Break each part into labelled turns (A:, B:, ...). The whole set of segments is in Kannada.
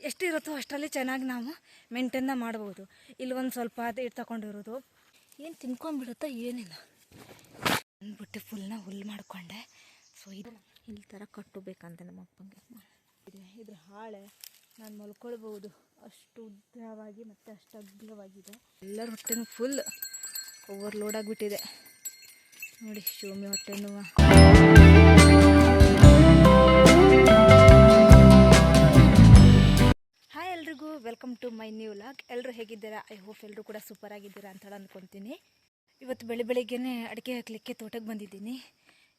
A: ಎಷ್ಟಿರುತ್ತೋ ಅಷ್ಟರಲ್ಲಿ ಚೆನ್ನಾಗಿ ನಾವು ಮೇಂಟೈನ್ನ ಮಾಡ್ಬೋದು. ಇಲ್ಲಿ ಒಂದು ಸ್ವಲ್ಪ ಅದು ತಗೊಂಡಿರೋದು ಏನು ತಿನ್ಕೊಂಡ್ಬಿಡುತ್ತೋ ಏನಿಲ್ಲ ಅಂದ್ಬಿಟ್ಟು ಫುಲ್ನ ಹುಲ್ಲು ಮಾಡಿಕೊಂಡೆ. ಸೊ ಇದು ಇಲ್ಲಿ ಥರ ಕಟ್ಟಬೇಕಂತ ನಮ್ಮ ಅಪ್ಪಂಗೆ ಇದ್ರ ಹಾಳೆ ನಾನು ಮಲ್ಕೊಳ್ಬೋದು, ಅಷ್ಟು ಉದ್ದವಾಗಿ ಮತ್ತು ಅಷ್ಟು ಅಗ್ಲವಾಗಿದೆ. ಎಲ್ಲರ ಹೊಟ್ಟೆನೂ ಫುಲ್ ಓವರ್ಲೋಡ್ ಆಗಿಬಿಟ್ಟಿದೆ ನೋಡಿ. ಶಿವಮಿ ಹೊಟ್ಟೆನೂ ಹಾಯ್ ಎಲ್ರಿಗೂ welcome to my new vlog. ಎಲ್ಲರೂ ಹೇಗಿದ್ದೀರಾ? ಐ ಹೋಪ್ ಎಲ್ಲರೂ ಕೂಡ ಸೂಪರ್ ಆಗಿದ್ದೀರಾ ಅಂತ ಅಂದ್ಕೊತೀನಿ. ಇವತ್ತು ಬೆಳಿಗ್ಗೆನೇ ಅಡಿಕೆ ಹಾಕಲಿಕ್ಕೆ ತೋಟಕ್ಕೆ ಬಂದಿದ್ದೀನಿ.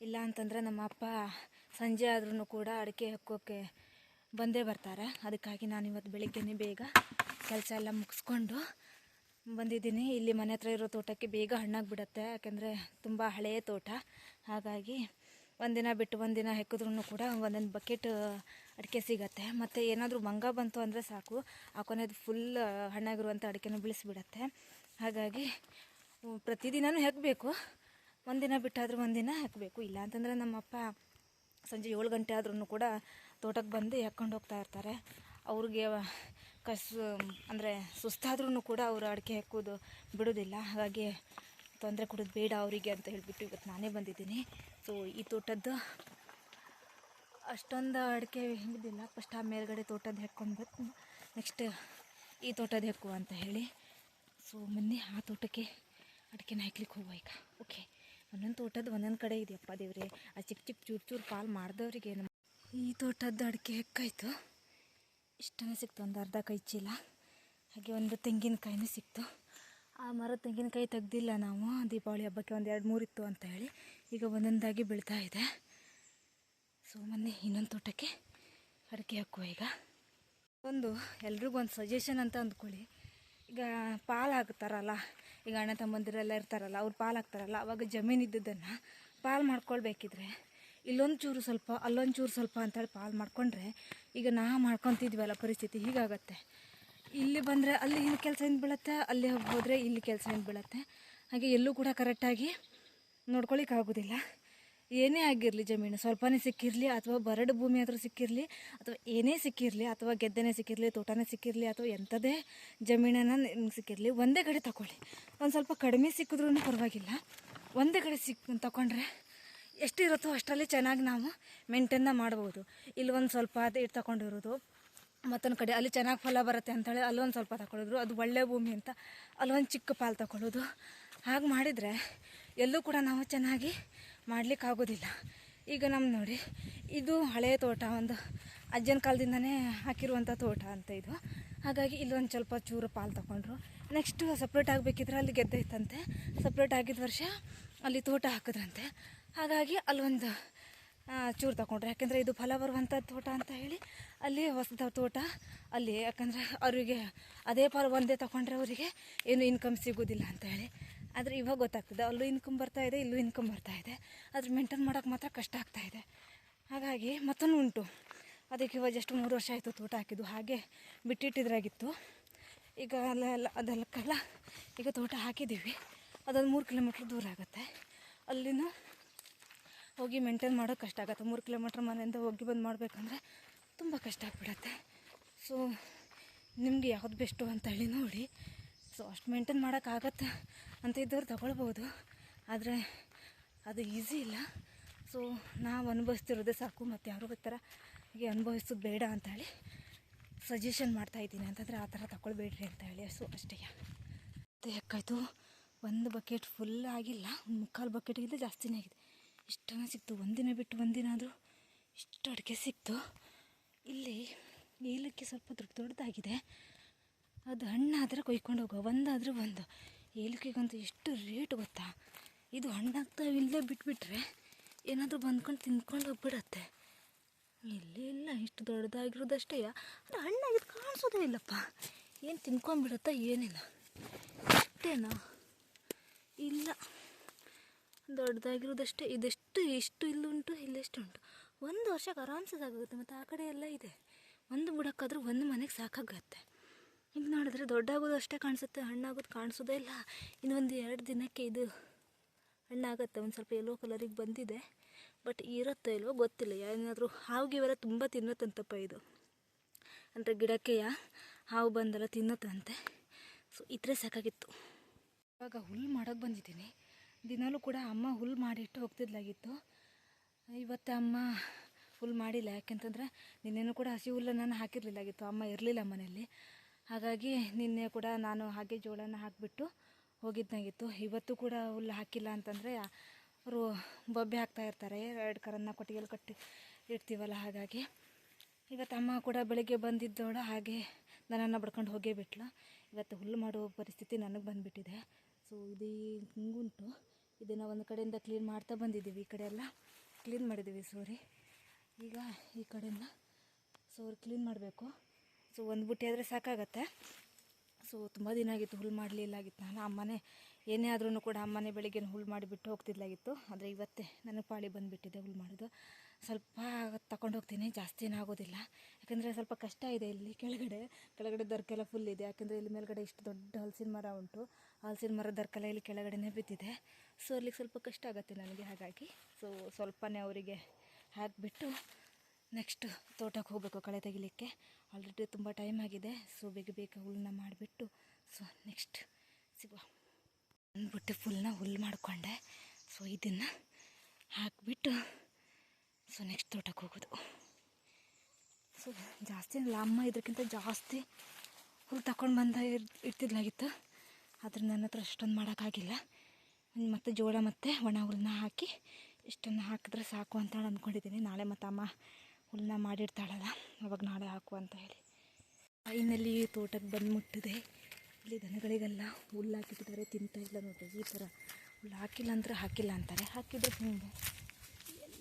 A: ಇಲ್ಲ ಅಂತಂದರೆ ನಮ್ಮ ಅಪ್ಪ ಸಂಜೆ ಆದ್ರೂ ಕೂಡ ಅಡಿಕೆ ಹಾಕೋಕ್ಕೆ ಬಂದೇ ಬರ್ತಾರೆ. ಅದಕ್ಕಾಗಿ ನಾನು ಇವತ್ತು ಬೆಳಿಗ್ಗೆನೇ ಬೇಗ ಕೆಲಸ ಎಲ್ಲ ಮುಗಿಸ್ಕೊಂಡು ಬಂದಿದ್ದೀನಿ. ಇಲ್ಲಿ ಮನೆ ಹತ್ರ ಇರೋ ತೋಟಕ್ಕೆ ಬೇಗ ಹಣ್ಣಾಗಿಬಿಡುತ್ತೆ, ಯಾಕೆಂದರೆ ತುಂಬ ಹಳೆಯ ತೋಟ. ಹಾಗಾಗಿ ಒಂದಿನ ಬಿಟ್ಟು ಒಂದಿನ ಹೆಕ್ಕಿದ್ರೂ ಕೂಡ ಒಂದೊಂದು ಬಕೆಟ್ ಅಡಿಕೆ ಸಿಗತ್ತೆ. ಮತ್ತು ಏನಾದರೂ ಮಂಗ ಬಂತು ಅಂದರೆ ಸಾಕು, ಆ ಕೊನೆದು ಫುಲ್ ಹಣ್ಣಾಗಿರುವಂಥ ಅಡಿಕೆನೂ ಬಿಳಿಸ್ಬಿಡತ್ತೆ. ಹಾಗಾಗಿ ಪ್ರತಿದಿನವೂ ಹೆಕ್ಕಬೇಕು, ಒಂದಿನ ಬಿಟ್ಟಾದರೂ ಒಂದಿನ ಹಾಕಬೇಕು. ಇಲ್ಲ ಅಂತಂದರೆ ನಮ್ಮಪ್ಪ ಸಂಜೆ 7 ಗಂಟೆ ಆದ್ರೂ ಕೂಡ ತೋಟಕ್ಕೆ ಬಂದು ಹೆಕ್ಕೊಂಡು ಹೋಗ್ತಾ ಇರ್ತಾರೆ. ಅವ್ರಿಗೆ ಅಂದರೆ ಸುಸ್ತಾದ್ರೂ ಕೂಡ ಅವರು ಅಡಿಕೆ ಹೆಕ್ಕೋದು ಬಿಡೋದಿಲ್ಲ. ಹಾಗಾಗಿ ತೊಂದರೆ ಕೊಡೋದು ಬೇಡ ಅವರಿಗೆ ಅಂತ ಹೇಳಿಬಿಟ್ಟು ಇವತ್ತು ನಾನೇ ಬಂದಿದ್ದೀನಿ. ಸೊ ಈ ತೋಟದ್ದು ಅಷ್ಟೊಂದು ಅಡಿಕೆ ಹಿಡಿದಿಲ್ಲ. ಫಸ್ಟ್ ಆ ಮೇಲ್ಗಡೆ ತೋಟದ ಹೆಕ್ಕೊಂಡು ಬಂದು ನೆಕ್ಸ್ಟ್ ಈ ತೋಟದ ಹೆಕ್ಕುವ ಅಂತ ಹೇಳಿ. ಸೊ ಮೊನ್ನೆ ಆ ತೋಟಕ್ಕೆ ಅಡಿಕೆನ ಹೆಕ್ಲಿಕ್ಕೆ ಹೋಗುವ ಈಗ. ಓಕೆ, ಒಂದೊಂದು ತೋಟದ್ದು ಒಂದೊಂದು ಕಡೆ ಇದೆಯಪ್ಪ ದೇವ್ರೆ. ಆ ಚಿಕ್ಕ ಚಿಕ್ಕ ಚೂರು ಚೂರು ಪಾಲು ಮಾಡಿದವ್ರಿಗೆ ನಮ್ಮ ಈ ತೋಟದ್ದು ಅಡಿಕೆ ಹೆಕ್ಕಾಯಿತು. ಇಷ್ಟನೇ ಸಿಕ್ತು, ಒಂದು ಅರ್ಧ ಕೈ ಚೀಲ. ಹಾಗೆ ಒಂದು ತೆಂಗಿನಕಾಯಿನೂ ಸಿಕ್ತು. ಆ ಮರದ ತೆಂಗಿನಕಾಯಿ ತೆಗ್ದಿಲ್ಲ ನಾವು, ದೀಪಾವಳಿ ಹಬ್ಬಕ್ಕೆ ಒಂದು 2-3 ಇತ್ತು ಅಂತ ಹೇಳಿ. ಈಗ ಒಂದೊಂದಾಗಿ ಬೀಳ್ತಾ ಇದೆ. ಸೊ ಮೊನ್ನೆ ಇನ್ನೊಂದು ತೋಟಕ್ಕೆ ಅಡಿಕೆ ಹಾಕುವ ಈಗ. ಎಲ್ರಿಗೂ ಒಂದು ಸಜೆಷನ್ ಅಂತ ಅಂದ್ಕೊಳ್ಳಿ. ಈಗ ಪಾಲು ಹಾಕ್ತಾರಲ್ಲ, ಈಗ ಅಣ್ಣ ತಮ್ಮಂದಿರೆಲ್ಲ ಇರ್ತಾರಲ್ಲ, ಅವ್ರು ಪಾಲು ಹಾಕ್ತಾರಲ್ಲ, ಅವಾಗ ಜಮೀನು ಇದ್ದದ್ದನ್ನು ಪಾಲು ಮಾಡ್ಕೊಳ್ಬೇಕಿದ್ರೆ ಇಲ್ಲೊಂದು ಚೂರು ಸ್ವಲ್ಪ ಅಲ್ಲೊಂದು ಚೂರು ಸ್ವಲ್ಪ ಅಂತೇಳಿ ಪಾಲು ಮಾಡ್ಕೊಂಡ್ರೆ, ಈಗ ನಾವು ಮಾಡ್ಕೊತಿದ್ವಲ್ಲ ಪರಿಸ್ಥಿತಿ ಹೀಗಾಗತ್ತೆ. ಇಲ್ಲಿ ಬಂದರೆ ಅಲ್ಲಿ ಏನು ಕೆಲಸ ಏನು ಬೀಳುತ್ತೆ, ಅಲ್ಲಿ ಹೋದರೆ ಇಲ್ಲಿ ಕೆಲಸ ಏನು ಬೀಳುತ್ತೆ. ಹಾಗೆ ಎಲ್ಲೂ ಕೂಡ ಕರೆಕ್ಟಾಗಿ ನೋಡ್ಕೊಳ್ಳಿಕ್ಕಾಗೋದಿಲ್ಲ. ಏನೇ ಆಗಿರಲಿ, ಜಮೀನು ಸ್ವಲ್ಪನೇ ಸಿಕ್ಕಿರಲಿ ಅಥವಾ ಬರಡು ಭೂಮಿ ಆದರೂ ಸಿಕ್ಕಿರಲಿ ಅಥವಾ ಏನೇ ಸಿಕ್ಕಿರಲಿ ಅಥವಾ ಗೆದ್ದೆನೇ ಸಿಕ್ಕಿರಲಿ, ತೋಟನೇ ಸಿಕ್ಕಿರಲಿ ಅಥವಾ ಎಂಥದೇ ಜಮೀನನ್ನು ಸಿಕ್ಕಿರಲಿ, ಒಂದೇ ಕಡೆ ತಗೊಳ್ಳಿ. ಒಂದು ಸ್ವಲ್ಪ ಕಡಿಮೆ ಸಿಕ್ಕಿದ್ರೂ ಪರವಾಗಿಲ್ಲ, ಒಂದೇ ಕಡೆ ತಗೊಂಡ್ರೆ ಎಷ್ಟಿರುತ್ತೋ ಅಷ್ಟರಲ್ಲಿ ಚೆನ್ನಾಗಿ ನಾವು ಮೇಂಟೈನ್ನ ಮಾಡ್ಬೋದು. ಇಲ್ಲಿ ಒಂದು ಸ್ವಲ್ಪ ಅದು ತಗೊಂಡಿರೋದು, ಮತ್ತೊಂದು ಕಡೆ ಅಲ್ಲಿ ಚೆನ್ನಾಗಿ ಫಲ ಬರುತ್ತೆ ಅಂಥೇಳಿ ಅಲ್ಲೊಂದು ಸ್ವಲ್ಪ ತಗೊಳ್ಳೋದು, ಅದು ಒಳ್ಳೆ ಭೂಮಿ ಅಂತ ಅಲ್ಲೊಂದು ಚಿಕ್ಕ ಪಾಲು ತಗೊಳ್ಳೋದು. ಹಾಗೆ ಮಾಡಿದರೆ ಎಲ್ಲೂ ಕೂಡ ನಾವು ಚೆನ್ನಾಗಿ ಮಾಡಲಿಕ್ಕಾಗೋದಿಲ್ಲ. ಈಗ ನಮ್ಮ ನೋಡಿ, ಇದು ಹಳೆಯ ತೋಟ, ಒಂದು ಅಜ್ಜನ ಕಾಲದಿಂದನೇ ಹಾಕಿರುವಂಥ ತೋಟ ಅಂತ ಇದು. ಹಾಗಾಗಿ ಇಲ್ಲೊಂದು ಸ್ವಲ್ಪ ಚೂರು ಪಾಲು ತಗೊಂಡ್ರು. ನೆಕ್ಸ್ಟು ಸಪ್ರೇಟ್ ಆಗಬೇಕಿದ್ರೆ ಅಲ್ಲಿ ಗೆದ್ದೆ ಇತ್ತಂತೆ, ಸಪ್ರೇಟ್ ಆಗಿದ್ದ ವರ್ಷ ಅಲ್ಲಿ ತೋಟ ಹಾಕಿದ್ರಂತೆ. ಹಾಗಾಗಿ ಅಲ್ಲೊಂದು ಚೂರು ತಗೊಂಡ್ರು, ಯಾಕೆಂದರೆ ಇದು ಫಲ ಬರುವಂಥ ತೋಟ ಅಂತ ಹೇಳಿ ಅಲ್ಲಿ ಹೊಸದ ತೋಟ ಅಲ್ಲಿ. ಯಾಕಂದರೆ ಅವರಿಗೆ ಅದೇ ಫಲ ಒಂದೇ ತಗೊಂಡ್ರೆ ಅವರಿಗೆ ಏನು ಇನ್ಕಮ್ ಸಿಗೋದಿಲ್ಲ ಅಂತ ಹೇಳಿ. ಆದರೆ ಇವಾಗ ಗೊತ್ತಾಗ್ತದೆ, ಅಲ್ಲೂ ಇನ್ಕಮ್ ಬರ್ತಾಯಿದೆ, ಇಲ್ಲೂ ಇನ್ಕಮ್ ಬರ್ತಾಯಿದೆ. ಅದ್ರ ಮೇಂಟೈನ್ ಮಾಡೋಕ್ಕೆ ಮಾತ್ರ ಕಷ್ಟ ಆಗ್ತಾಯಿದೆ. ಹಾಗಾಗಿ ಮತ್ತೊಂದು ಉಂಟು, ಅದಕ್ಕೆ ಇವಾಗ ಜಸ್ಟ್ 3 ವರ್ಷ ಆಯಿತು ತೋಟ ಹಾಕಿದ್ದು. ಹಾಗೆ ಬಿಟ್ಟಿಟ್ಟಿದ್ರಾಗಿತ್ತು. ಈಗ ಅದೆಲ್ಲ ಈಗ ತೋಟ ಹಾಕಿದ್ದೀವಿ. ಅದೊಂದು 3 ಕಿಲೋಮೀಟ್ರ್ ದೂರ ಆಗುತ್ತೆ. ಅಲ್ಲಿನೂ ಹೋಗಿ ಮೇಂಟೈನ್ ಮಾಡೋಕ್ಕೆ ಕಷ್ಟ ಆಗುತ್ತೆ. 3 ಕಿಲೋಮೀಟ್ರ್ ಮನೆಯಿಂದ ಹೋಗಿ ಬಂದು ಮಾಡಬೇಕಂದ್ರೆ ತುಂಬ ಕಷ್ಟ ಆಗಿಬಿಡತ್ತೆ. ಸೊ ನಿಮಗೆ ಯಾವ್ದು ಬೆಸ್ಟು ಅಂತ ಹೇಳಿ ನೋಡಿ. ಸೊ ಅಷ್ಟು ಮೇಂಟೈನ್ ಮಾಡೋಕ್ಕಾಗತ್ತೆ ಅಂತ ಇದ್ದವ್ರು ತಗೊಳ್ಬೋದು, ಆದರೆ ಅದು ಈಸಿ ಇಲ್ಲ. ಸೊ ನಾವು ಅನುಭವಿಸ್ತಿರೋದೇ ಸಾಕು, ಮತ್ತು ಯಾರು ಬರ್ತಾರ ಹೀಗೆ ಅನುಭವಿಸೋದು ಬೇಡ ಅಂತ ಹೇಳಿ ಸಜೆಷನ್ ಮಾಡ್ತಾಯಿದ್ದೀನಿ. ಅಂತಂದರೆ ಆ ಥರ ತಗೊಳ್ಬೇಡ್ರಿ ಅಂತ ಹೇಳಿ. ಸೊ ಅಷ್ಟೇ. ಮತ್ತು ಯಾಕಾಯಿತು, ಒಂದು ಬಕೆಟ್ ಫುಲ್ ಆಗಿಲ್ಲ, 3/4 ಬಕೆಟ್ಗಿಂತ ಜಾಸ್ತಿನೇ ಆಗಿದೆ. ಇಷ್ಟನೇ ಸಿಕ್ತು, ಒಂದಿನ ಬಿಟ್ಟು ಒಂದಿನ ಆದರೂ ಇಷ್ಟು ಅಡಿಕೆ ಸಿಕ್ತು. ಇಲ್ಲಿ ಏಲಕ್ಕಿ ಸ್ವಲ್ಪ ದೊಡ್ಡದಾಗಿದೆ, ಅದು ಹಣ್ಣಾದರೆ ಕೊಯ್ಕೊಂಡು ಹೋಗೋ, ಒಂದಾದರೂ ಒಂದು. ಏಲಕ್ಕಿಗಂತೂ ಎಷ್ಟು ರೇಟ್ ಗೊತ್ತಾ. ಇದು ಹಣ್ಣಾಗ್ತಾ ಇಲ್ಲದೆ ಬಿಟ್ಬಿಟ್ರೆ ಏನಾದರೂ ಬಂದ್ಕೊಂಡು ತಿಂದ್ಕೊಂಡು ಹೋಗ್ಬಿಡತ್ತೆ. ಇಲ್ಲ ಇಷ್ಟು ದೊಡ್ಡದಾಗಿರೋದಷ್ಟೇ, ಅದು ಹಣ್ಣಾಗಿದ್ದು ಕಾಣಿಸೋದೇ ಇಲ್ಲಪ್ಪ. ಏನು ತಿನ್ಕೊಂಡ್ಬಿಡುತ್ತಾ ಏನಿಲ್ಲ, ಅಷ್ಟೇನಾ? ಇಲ್ಲ, ದೊಡ್ಡದಾಗಿರೋದಷ್ಟೇ. ಇಷ್ಟು ಇಲ್ಲುಂಟು, ಇಲ್ಲೆಷ್ಟು ಉಂಟು. 1 ವರ್ಷಕ್ಕೆ ಆರಾಮ್ಸೆ ಸಾಕಾಗುತ್ತೆ. ಮತ್ತು ಆ ಕಡೆ ಎಲ್ಲ ಇದೆ, ಒಂದು ಬುಡಕ್ಕಾದರೂ ಒಂದು ಮನೆಗೆ ಸಾಕಾಗತ್ತೆ. ಈಗ ನೋಡಿದ್ರೆ ದೊಡ್ಡಾಗೋದು ಅಷ್ಟೇ ಕಾಣಿಸುತ್ತೆ, ಹಣ್ಣಾಗೋದು ಕಾಣಿಸೋದೇ ಇಲ್ಲ. ಇನ್ನೊಂದು 2 ದಿನಕ್ಕೆ ಇದು ಹಣ್ಣಾಗತ್ತೆ. ಒಂದು ಸ್ವಲ್ಪ ಯೆಲ್ಲೋ ಕಲರಿಗೆ ಬಂದಿದೆ, ಬಟ್ ಇರುತ್ತೋ ಇಲ್ವೋ ಗೊತ್ತಿಲ್ಲ. ಏನಾದರೂ ಹಾವಿಗೆವೆಲ್ಲ ತುಂಬ ತಿನ್ನುತ್ತಂತಪ್ಪ ಇದು. ಅಂದರೆ ಗಿಡಕ್ಕೆ ಹಾವು ಬಂದೆಲ್ಲ ತಿನ್ನುತ್ತಂತೆ. ಸೊ ಇದ್ರೆ ಸಾಕಾಗಿತ್ತು. ಇವಾಗ ಹುಲ್ಲು ಮಾಡೋಕ್ಕೆ ಬಂದಿದ್ದೀನಿ. ದಿನಾಲೂ ಕೂಡ ಅಮ್ಮ ಹುಲ್ಲು ಮಾಡಿಟ್ಟು ಹೋಗ್ತಿದ್ಲಾಗಿತ್ತು. ಇವತ್ತು ಅಮ್ಮ ಹುಲ್ಲು ಮಾಡಿಲ್ಲ, ಯಾಕೆಂತಂದರೆ ನಿನ್ನೆನೂ ಕೂಡ ಹಸಿ ಹುಲ್ಲು ನಾನು ಹಾಕಿರಲಿಲ್ಲಾಗಿತ್ತು, ಅಮ್ಮ ಇರಲಿಲ್ಲ ಮನೆಯಲ್ಲಿ. ಹಾಗಾಗಿ ನಿನ್ನೆ ಕೂಡ ನಾನು ಹಾಗೆ ಜೋಳನ ಹಾಕಿಬಿಟ್ಟು ಹೋಗಿದ್ದಾಗಿತ್ತು. ಇವತ್ತು ಕೂಡ ಹುಲ್ಲು ಹಾಕಿಲ್ಲ ಅಂತಂದರೆ ಅವರು ಬೊಬ್ಬೆ ಹಾಕ್ತಾ ಇರ್ತಾರೆ, 2 ಕರನ್ನ ಕೊಟ್ಟಿಗೆಯಲ್ಲಿ ಕಟ್ಟಿ ಇಡ್ತೀವಲ್ಲ. ಹಾಗಾಗಿ ಇವತ್ತು ಅಮ್ಮ ಕೂಡ ಬೆಳಗ್ಗೆ ಬಂದಿದ್ದೋಳ ಹಾಗೆ ನನ್ನನ್ನು ಬಡ್ಕೊಂಡು ಹೋಗೇ ಬಿಟ್ಲು. ಇವತ್ತು ಹುಲ್ಲು ಮಾಡೋ ಪರಿಸ್ಥಿತಿ ನನಗೆ ಬಂದುಬಿಟ್ಟಿದೆ. ಸೊ ಇದು ಹಿಂಗುಂಟು, ಇದನ್ನು ಒಂದು ಕಡೆಯಿಂದ ಕ್ಲೀನ್ ಮಾಡ್ತಾ ಬಂದಿದ್ದೀವಿ. ಈ ಕಡೆ ಎಲ್ಲ ಕ್ಲೀನ್ ಮಾಡಿದ್ದೀವಿ ಸೋರಿ. ಈಗ ಈ ಕಡೆಯಿಂದ ಸೋರಿ ಕ್ಲೀನ್ ಮಾಡಬೇಕು. ಸೊ ಒಂದು ಬುಟ್ಟಿ ಆದರೆ ಸಾಕಾಗತ್ತೆ. ಸೊ ತುಂಬ ದಿನ ಆಗಿತ್ತು ಹುಲ್ಲು ಮಾಡಲಿಲ್ಲಾಗಿತ್ತು. ನಾನು ಅಮ್ಮನೇ ಏನೇ ಆದ್ರೂ ಕೂಡ ಅಮ್ಮನೇ ಬೆಳಿಗ್ಗೆ ಹುಲ್ಲು ಮಾಡಿಬಿಟ್ಟು ಹೋಗ್ತಿದ್ಲಾಗಿತ್ತು. ಆದರೆ ಇವತ್ತೇ ನನಗೆ ಪಾಳಿ ಬಂದುಬಿಟ್ಟಿದೆ ಹುಲ್ಲು ಮಾಡೋದು. ಸ್ವಲ್ಪ ತಗೊಂಡು ಹೋಗ್ತೀನಿ, ಜಾಸ್ತಿ ಏನಾಗೋದಿಲ್ಲ. ಯಾಕಂದರೆ ಸ್ವಲ್ಪ ಕಷ್ಟ ಇದೆ. ಇಲ್ಲಿ ಕೆಳಗಡೆ ದರ್ಕೆಲ್ಲ ಫುಲ್ ಇದೆ. ಯಾಕೆಂದರೆ ಇಲ್ಲಿ ಮೇಲ್ಗಡೆ ಇಷ್ಟು ದೊಡ್ಡ ಹಲಸಿನ ಮರ ಉಂಟು. ಹಲಸಿನ ಮರ ದರ್ಕೆಲ್ಲ ಇಲ್ಲಿ ಕೆಳಗಡೆನೇ ಬಿದ್ದಿದೆ. ಸೊ ಅಲ್ಲಿಗೆ ಸ್ವಲ್ಪ ಕಷ್ಟ ಆಗುತ್ತೆ ನನಗೆ. ಹಾಗಾಗಿ ಸೊ ಸ್ವಲ್ಪನೇ ಅವರಿಗೆ ಹಾಕಿಬಿಟ್ಟು ನೆಕ್ಸ್ಟ್ ತೋಟಕ್ಕೆ ಹೋಗಬೇಕು ಕಳೆ ತೆಗಿಲಿಕ್ಕೆ. ಆಲ್ರೆಡಿ ತುಂಬ ಟೈಮ್ ಆಗಿದೆ. ಸೊ ಬೇಗ ಹುಲ್ಲನ್ನ ಮಾಡಿಬಿಟ್ಟು ಸೊ ನೆಕ್ಸ್ಟ್ ಸಿಗುವ. ಅಂದ್ಬಿಟ್ಟು ಫುಲ್ನ ಹುಲ್ಲು ಮಾಡಿಕೊಂಡೆ. ಸೊ ಇದನ್ನು ಹಾಕಿಬಿಟ್ಟು ಸೊ ನೆಕ್ಸ್ಟ್ ತೋಟಕ್ಕೆ ಹೋಗೋದು. ಸೊ ಜಾಸ್ತಿ ಅಮ್ಮ ಇದಕ್ಕಿಂತ ಜಾಸ್ತಿ ಹುಲ್ಲು ತಗೊಂಡು ಬಂದ ಇಡ್ತಿದ್ಲಾಗಿತ್ತು. ಆದರೆ ನನ್ನ ಹತ್ರ ಅಷ್ಟೊಂದು ಮಾಡೋಕ್ಕಾಗಿಲ್ಲ. ಮತ್ತು ಜೋಳ ಮತ್ತು ಒಣ ಹುಲ್ಲನ್ನ ಹಾಕಿ ಇಷ್ಟನ್ನು ಹಾಕಿದ್ರೆ ಸಾಕು ಅಂತ ಅಂದ್ಕೊಂಡಿದ್ದೀನಿ. ನಾಳೆ ಮತ್ತು ಅಮ್ಮ ಹುಲ್ಲನ್ನ ಮಾಡಿಡ್ತಾಳಲ್ಲ, ಅವಾಗ ನಾಳೆ ಹಾಕು ಅಂತ ಹೇಳಿ. ಫೈನಲಿ ತೋಟಕ್ಕೆ ಬಂದು ಮುಟ್ಟಿದೆ. ಇಲ್ಲಿ ದನಗಳಿಗೆಲ್ಲ ಹುಲ್ಲು ಹಾಕಿಟ್ಟಿದ್ದಾರೆ, ತಿಂತಾಯಿಲ್ಲ ನೋಡಿರಿ. ಈ ಥರ ಹುಲ್ಲು ಹಾಕಿಲ್ಲ ಅಂದರೆ ಹಾಕಿಲ್ಲ ಅಂತಾರೆ, ಹಾಕಿದ್ರೆ ಹಿಂಗೆ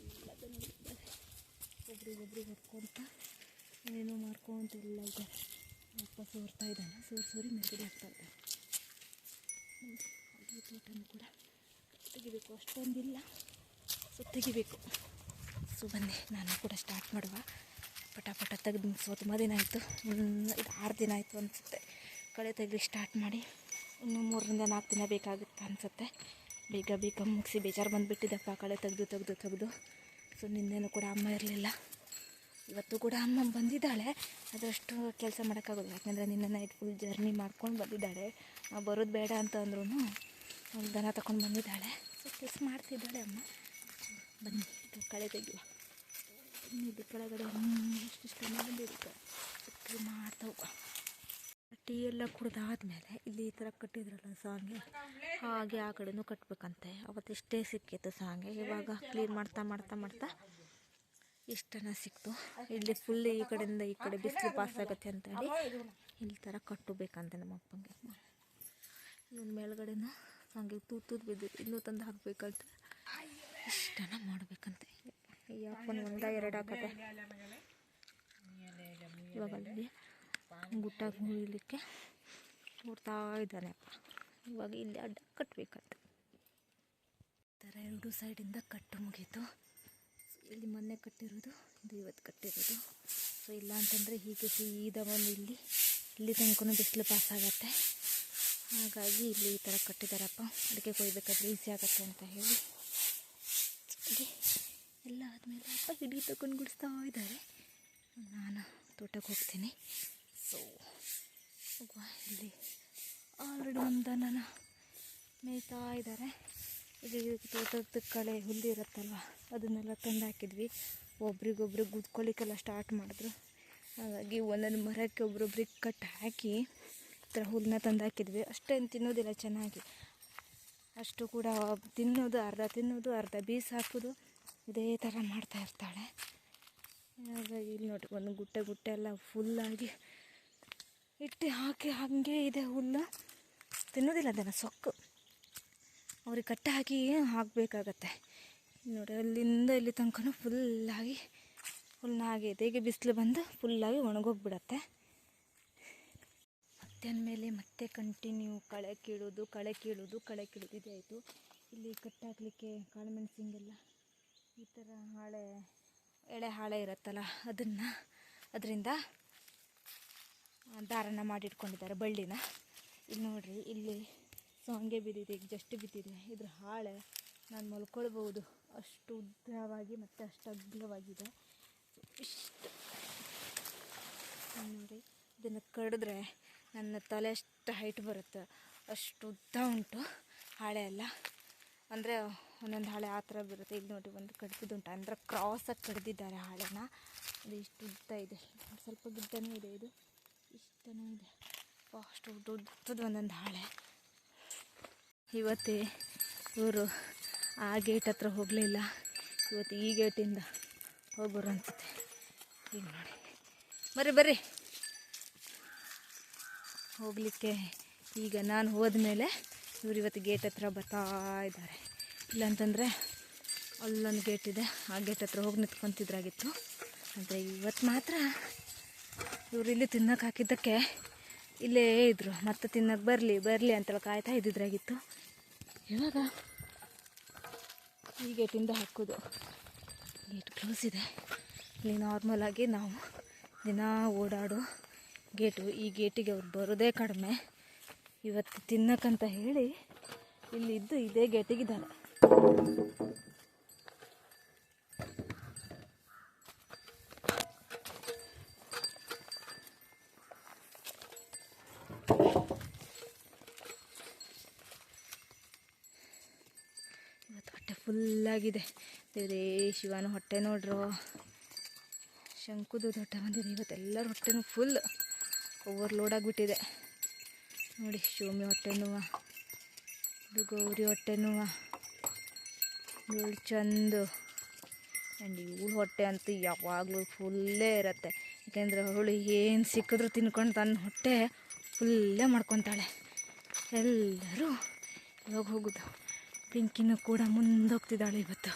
A: ಎಲ್ಲ ದನಗಳಿದ್ದಾರೆ. ಒಬ್ರಿಗೊಬ್ರಿಗೆ ಹೊಡ್ಕೊತ ಏನೇನೋ ಮಾಡ್ಕೊತ ಎಲ್ಲ ಇದ್ದಾರೆ. ಅಪ್ಪ ಸೋರ್ತಾ ಇದ್ದಾನೆ, ಸೋರಿ ಮೇಲ್ಗಡೆ ಹಾಕ್ತಾ ಇದ್ದಾನೆ. ಹಾಗೆ ತೋಟನೂ ಕೂಡ ತೆಗಿಬೇಕು, ಅಷ್ಟೊಂದಿಲ್ಲ. ಸೊ ತೆಗಿಬೇಕು. ಸೊ ಬನ್ನಿ ನಾನು ಕೂಡ ಸ್ಟಾರ್ಟ್ ಮಾಡುವ. ಪಟ ತೆಗೆದು ಮುಗಿಸೋ. ತುಂಬ ದಿನ ಆಯಿತು, ಇದು 6 ದಿನ ಆಯಿತು ಅನಿಸುತ್ತೆ ಕಳೆ ತೆಗೆದು ಸ್ಟಾರ್ಟ್ ಮಾಡಿ. ಇನ್ನೂ 3ರಿಂದ 4 ದಿನ ಬೇಕಾಗುತ್ತೆ ಅನಿಸುತ್ತೆ. ಬೇಗ ಮುಗಿಸಿ ಬೇಜಾರು ಬಂದುಬಿಟ್ಟಿದ್ದಪ್ಪ ಕಳೆ ತೆಗೆದು. ಸೊ ನಿನ್ನೆನೂ ಕೂಡ ಅಮ್ಮ ಇರಲಿಲ್ಲ, ಇವತ್ತು ಕೂಡ ಅಮ್ಮ ಬಂದಿದ್ದಾಳೆ. ಅದರಷ್ಟು ಕೆಲಸ ಮಾಡೋಕ್ಕಾಗೋದಿಲ್ಲ, ಯಾಕೆಂದರೆ ನಿನ್ನೆ ನೈಟ್ ಫುಲ್ ಜರ್ನಿ ಮಾಡ್ಕೊಂಡು ಬಂದಿದ್ದಾಳೆ. ಬರೋದು ಬೇಡ ಅಂತ ಅಂದ್ರೂ ದನ ತಗೊಂಡು ಬಂದಿದ್ದಾಳೆ. ಸೊ ಕೆಲಸ ಮಾಡ್ತಿದ್ದಾಳೆ ಅಮ್ಮ. ಬನ್ನಿ ಈಗ ಕಳೆ ತೆಗೆಯುವ. ಇದು ಕೆಳಗಡೆ ಇಷ್ಟು ಬಂದಿರುತ್ತೆ, ಮಾಡ್ತಾ ಹೋಗುವ. ಟೀ ಎಲ್ಲ ಕುಡ್ದಾದ್ಮೇಲೆ ಇಲ್ಲಿ ಈ ಥರ ಕಟ್ಟಿದ್ರಲ್ಲ ಸಾಂಗೆ, ಹಾಗೆ ಆ ಕಡೆನೂ ಕಟ್ಟಬೇಕಂತೆ. ಅವತ್ತೆಷ್ಟೇ ಸಿಕ್ಕಿತ್ತು ಸಾಂಗೆ. ಇವಾಗ ಕ್ಲೀನ್ ಮಾಡ್ತಾ ಇಷ್ಟನ್ನು ಸಿಕ್ತು. ಇಲ್ಲಿ ಫುಲ್ ಈ ಕಡೆಯಿಂದ ಈ ಕಡೆ ಬಿಸಿಲು ಪಾಸ್ ಆಗುತ್ತೆ ಅಂತೇಳಿ ಇಲ್ಲಿ ಥರ ಕಟ್ಟಬೇಕಂತೆ ನಮ್ಮ ಅಪ್ಪಂಗೆ. ಇನ್ನೊಂದು ಮೇಲ್ಗಡೆನೂ ಹಾಗೆ ತೂತು ಬಿದ್ದಿತ್ತು, ಇನ್ನೂ ತಂದು ಹಾಕಬೇಕಂತ ಇಷ್ಟನ್ನು ಮಾಡಬೇಕಂತೆ. ಈ ಅಪ್ಪನ 1-2 ಹಾಕತ್ತೆ. ಇವಾಗ ಅಲ್ಲಿ ಗುಟ್ಟಾಗಿ ಮುಗಿಲಿಕ್ಕೆ ನೋಡ್ತಾ ಇದ್ದಾನೆ ಅಪ್ಪ. ಇವಾಗ ಇಲ್ಲಿ ಅಡ್ಡ ಕಟ್ಟಬೇಕಂತೆ. ಈ ಥರ 2 ಸೈಡಿಂದ ಕಟ್ಟು ಮುಗೀತು. ಇಲ್ಲಿ ಮೊನ್ನೆ ಕಟ್ಟಿರೋದು, ಇದು ಇವತ್ತು ಕಟ್ಟಿರೋದು. ಸೊ ಇಲ್ಲ ಅಂತಂದರೆ ಹೀಗೆ ಸೀದಾ ಬಂದು ಇಲ್ಲಿ ತನಕ ಬಿಸಿಲು ಪಾಸ್ ಆಗುತ್ತೆ. ಹಾಗಾಗಿ ಇಲ್ಲಿ ಈ ಥರ ಕಟ್ಟಿದಾರಪ್ಪ. ಅಡಿಕೆ ಕೊಯ್ಬೇಕಾದ್ರೆ ಈಸಿ ಆಗುತ್ತೆ ಅಂತ ಹೇಳಿ. ಎಲ್ಲ ಆದಮೇಲೆ ಅಪ್ಪ ಹಿಡಿ ತಗೊಂಡು ಗುಡಿಸ್ತಾ ಇದ್ದಾರೆ. ನಾನು ತೋಟಕ್ಕೆ ಹೋಗ್ತೀನಿ. ಸೊ ಇಲ್ಲಿ ಆಲ್ರೆಡಿ ಒಂದು ದನನ ಮೇಯ್ತಾ ಇದ್ದಾರೆ. ಇಲ್ಲಿ ತೋಟದ ಕಳೆ ಹುಲ್ಲು ಇರುತ್ತಲ್ವ, ಅದನ್ನೆಲ್ಲ ತಂದು ಹಾಕಿದ್ವಿ. ಒಬ್ರಿಗೊಬ್ರಿಗೆ ಗುದ್ಕೊಳ್ಳಿಕ್ಕೆಲ್ಲ ಸ್ಟಾರ್ಟ್ ಮಾಡಿದ್ರು. ಹಾಗಾಗಿ ಒಂದೊಂದು ಮರಕ್ಕೆ ಒಬ್ರೊಬ್ರಿಗೆ ಕಟ್ ಹಾಕಿ ಈ ಥರ ಹುಲ್ಲನ್ನ ತಂದು ಹಾಕಿದ್ವಿ. ಅಷ್ಟೇನು ತಿನ್ನೋದಿಲ್ಲ ಚೆನ್ನಾಗಿ, ಅಷ್ಟು ಕೂಡ ತಿನ್ನೋದು ಅರ್ಧ ಬೀಸ್ ಹಾಕೋದು, ಇದೇ ಥರ ಮಾಡ್ತಾ ಇರ್ತಾಳೆ. ಹಾಗಾಗಿ ಇಲ್ಲಿ ನೋಡಿ ಒಂದು ಗುಟ್ಟೆ ಎಲ್ಲ ಫುಲ್ಲಾಗಿ ಇಟ್ಟು ಹಾಕಿ ಹಾಗೆ ಇದೆ ಹುಲ್ಲು. ತಿನ್ನೋದಿಲ್ಲ ಅದನ್ನು, ಸೊಕ್ಕು ಅವ್ರಿಗೆ ಕಟ್ಟ ಹಾಕಿ ಹಾಕಬೇಕಾಗತ್ತೆ. ನೋಡಿ ಅಲ್ಲಿಂದ ಇಲ್ಲಿ ತನಕ ಫುಲ್ಲಾಗಿ ಹುಲ್ಲನ್ನ ಹಾಗೆ ಇದೆ. ಈಗ ಬಿಸಿಲು ಬಂದು ಫುಲ್ಲಾಗಿ ಒಣಗೋಗ್ಬಿಡತ್ತೆ. ಮತ್ತೆ ಅಂದಮೇಲೆ ಮತ್ತೆ ಕಂಟಿನ್ಯೂ ಕಳೆ ಕೀಳೋದು ಇದೇ ಆಯಿತು. ಇಲ್ಲಿ ಕಟ್ಟಾಕಲಿಕ್ಕೆ ಕಾಳುಮೆಣಸಿಂಗೆಲ್ಲ ಈ ಥರ ಎಳೆ ಹಾಳೆ ಇರುತ್ತಲ್ಲ, ಅದರಿಂದ ದಾರನ ಮಾಡಿಟ್ಕೊಂಡಿದ್ದಾರೆ, ಬಳ್ಳಿನ. ಇಲ್ಲಿ ನೋಡಿರಿ, ಇಲ್ಲಿ ಸಾಂಗೆ ಬಿದ್ದಿದೆ, ಈಗ ಜಸ್ಟ್ ಬಿದ್ದಿದೆ. ಇದ್ರ ಹಾಳೆ ನಾನು ಮಲ್ಕೊಳ್ಬೋದು, ಅಷ್ಟು ಉದ್ದವಾಗಿ ಮತ್ತು ಅಷ್ಟು ಅಗಲವಾಗಿದೆ. ಇಷ್ಟು ನೋಡಿ, ಇದನ್ನು ಕಡಿದ್ರೆ ನನ್ನ ತಲೆ ಅಷ್ಟು ಹೈಟ್ ಬರುತ್ತೆ, ಅಷ್ಟು ಉದ್ದ ಉಂಟು ಹಾಳೆ ಎಲ್ಲ. ಅಂದರೆ ಒಂದೊಂದು ಹಾಳೆ ಆ ಥರ ಬರುತ್ತೆ. ಈಗ ನೋಡಿ ಒಂದು ಕಡ್ದಿದ್ದುಂಟು, ಅಂದರೆ ಕ್ರಾಸಾಗಿ ಕಡ್ದಿದ್ದಾರೆ ಹಾಳೆನ. ಅದು ಇಷ್ಟು ಉದ್ದ ಇದೆ, ಸ್ವಲ್ಪ ಗಿಡ್ಡನೂ ಇದೆ, ಇದು ಇಷ್ಟನೂ ಇದೆ. ಅಷ್ಟು ಉದ್ದದ ಒಂದೊಂದು ಹಾಳೆ. ಇವತ್ತೇ ಇವರು ಆ ಗೇಟ್ ಹತ್ರ ಹೋಗಲಿಲ್ಲ, ಇವತ್ತು ಈ ಗೇಟಿಂದ ಹೋಗೋರು ಅನಿಸುತ್ತೆ. ಈಗ ನೋಡಿ, ಬರ್ರಿ ಹೋಗಲಿಕ್ಕೆ. ಈಗ ನಾನು ಹೋದ್ಮೇಲೆ ಇವರು ಇವತ್ತು ಗೇಟ್ ಹತ್ರ ಬರ್ತಾ ಇದ್ದಾರೆ. ಇಲ್ಲಾಂತಂದರೆ ಅಲ್ಲೊಂದು ಗೇಟ್ ಇದೆ, ಆ ಗೇಟ್ ಹತ್ರ ಹೋಗಿ ನಿಂತ್ಕೊತಿದ್ರಾಗಿತ್ತು. ಆದರೆ ಇವತ್ತು ಮಾತ್ರ ಇವರು ಇಲ್ಲಿ ತಿನ್ನೋಕೆ ಹಾಕಿದ್ದಕ್ಕೆ ಇಲ್ಲೇ ಇದ್ದರು. ಮತ್ತೆ ತಿನ್ನೋಕೆ ಬರಲಿ ಅಂತೇಳಿ ಕಾಯ್ತಾ ಇದ್ದಿದ್ರಾಗಿತ್ತು. ಇವಾಗ ಈ ಗೇಟಿಂದ ಹಾಕೋದು, ಗೇಟ್ ಕ್ಲೋಸ್ ಇದೆ. ಇಲ್ಲಿ ನಾರ್ಮಲಾಗಿ ನಾವು ದಿನ ಓಡಾಡೋ ಗೇಟು. ಈ ಗೇಟಿಗೆ ಅವ್ರು ಬರೋದೇ ಕಡಿಮೆ. ಇವತ್ತು ತಿನ್ನಕ್ಕಂತ ಹೇಳಿ ಇಲ್ಲಿದ್ದು ಇದೇ ಗೇಟಿಗಿದ್ದಾರೆ. ಇವತ್ತು ಹೊಟ್ಟೆ ಫುಲ್ಲಾಗಿದೆ. ದೇವರೇ ಶಿವನ ಹೊಟ್ಟೆ ನೋಡ್ರು, ಶಂಕುದು ಹೊಟ್ಟೆ ಬಂದಿದೆ. ಇವತ್ತೆಲ್ಲರ ಹೊಟ್ಟೆನೂ ಫುಲ್ ಓವರ್ಲೋಡ್ ಆಗಿಬಿಟ್ಟಿದೆ. ನೋಡಿ, ಶಿವಮಿ ಹೊಟ್ಟೆ ನೋವು, ಇದು ಗೌರಿ ಹೊಟ್ಟೆ ನೋವು, ಇವಳು ಚಂದು. ಆ್ಯಂಡ್ ಇವಳು ಹೊಟ್ಟೆ ಅಂತೂ ಯಾವಾಗಲೂ ಫುಲ್ಲೇ ಇರುತ್ತೆ. ಯಾಕೆಂದರೆ ಅವಳು ಏನು ಸಿಕ್ಕಿದ್ರೂ ತಿನ್ಕೊಂಡು ತನ್ನ ಹೊಟ್ಟೆ ಫುಲ್ಲೇ ಮಾಡ್ಕೊತಾಳೆ. ಎಲ್ಲರೂ ಇವಾಗ ಹೋಗೋದು. ಪಿಂಕಿನೂ ಕೂಡ ಮುಂದೋಗ್ತಿದ್ದಾಳೆ ಇವತ್ತು.